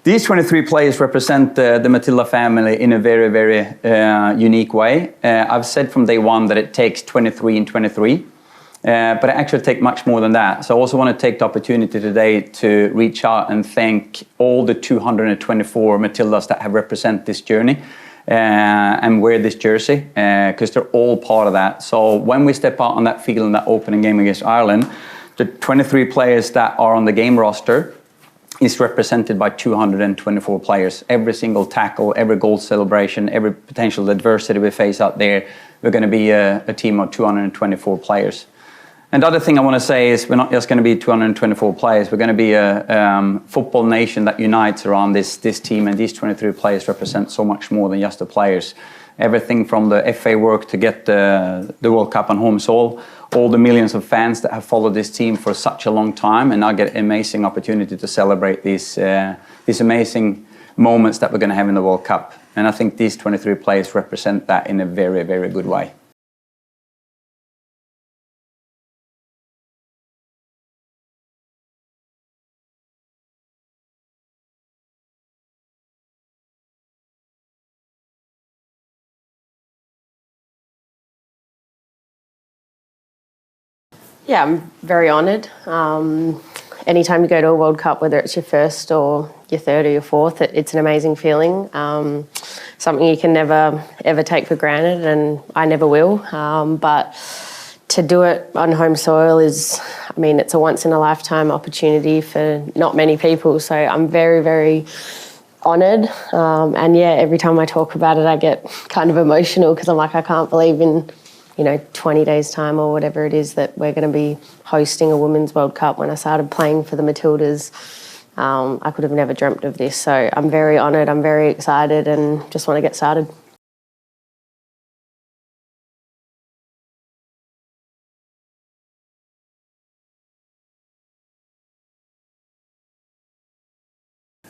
These 23 players represent the Matilda family in a very, very unique way. I've said from day one that it takes 23 and 23, but it actually takes much more than that. So I also want to take the opportunity today to reach out and thank all the 224 Matildas that have represented this journey and wear this jersey, because they're all part of that. So when we step out on that field in that opening game against Ireland, the 23 players that are on the game roster is represented by 224 players. Every single tackle, every goal celebration, every potential adversity we face out there, we're going to be a team of 224 players. And the other thing I want to say is we're not just going to be 224 players, we're going to be a football nation that unites around this team, and these 23 players represent so much more than just the players. Everything from the FA work to get the World Cup on home soil, all the millions of fans that have followed this team for such a long time, and now get an amazing opportunity to celebrate these amazing moments that we're going to have in the World Cup. And I think these 23 players represent that in a very, very good way. Yeah, I'm very honoured. Anytime you go to a World Cup, whether it's your first or your third or your fourth, it's an amazing feeling. Something you can never, ever take for granted, and I never will. But to do it on home soil is, I mean, it's a once-in-a-lifetime opportunity for not many people. So I'm very, very honoured. And yeah, every time I talk about it, I get kind of emotional because I'm like, I can't believe in 20 days' time or whatever it is that we're going to be hosting a Women's World Cup. When I started playing for the Matildas, I could have never dreamt of this. So I'm very honoured, I'm very excited, and just want to get started.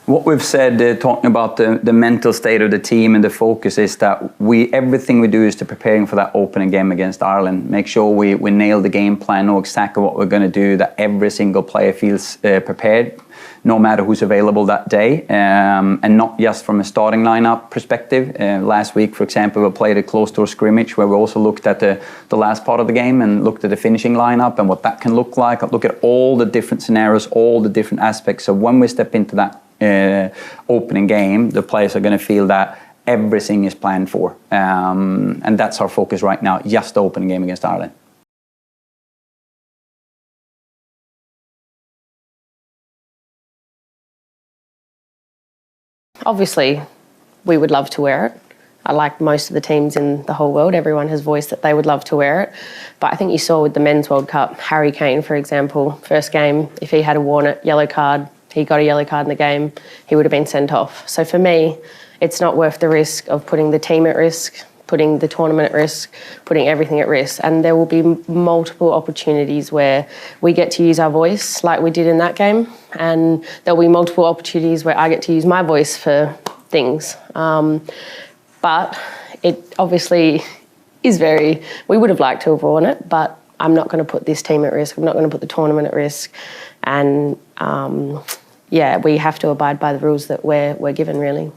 What we've said, talking about the mental state of the team and the focus, is that everything we do is to preparing for that opening game against Ireland. Make sure we nail the game plan, know exactly what we're going to do, that every single player feels prepared, no matter who's available that day, and not just from a starting lineup perspective. Last week, for example, we played a closed-door scrimmage where we also looked at the last part of the game and looked at the finishing lineup and what that can look like. Look at all the different scenarios, all the different aspects. So when we step into that opening game, the players are going to feel that everything is planned for, and that's our focus right now, just the opening game against Ireland. Obviously, we would love to wear it. Like most of the teams in the whole world, everyone has voiced that they would love to wear it. But I think you saw with the Men's World Cup, Harry Kane, for example, first game, if he had worn it, yellow card, he got a yellow card in the game, he would have been sent off. So for me, it's not worth the risk of putting the team at risk, putting the tournament at risk, putting everything at risk. And there will be multiple opportunities where we get to use our voice like we did in that game. And there'll be multiple opportunities where I get to use my voice for things. But it obviously is we would have liked to have won it, but I'm not going to put this team at risk. I'm not going to put the tournament at risk. And yeah, we have to abide by the rules that we're given, really.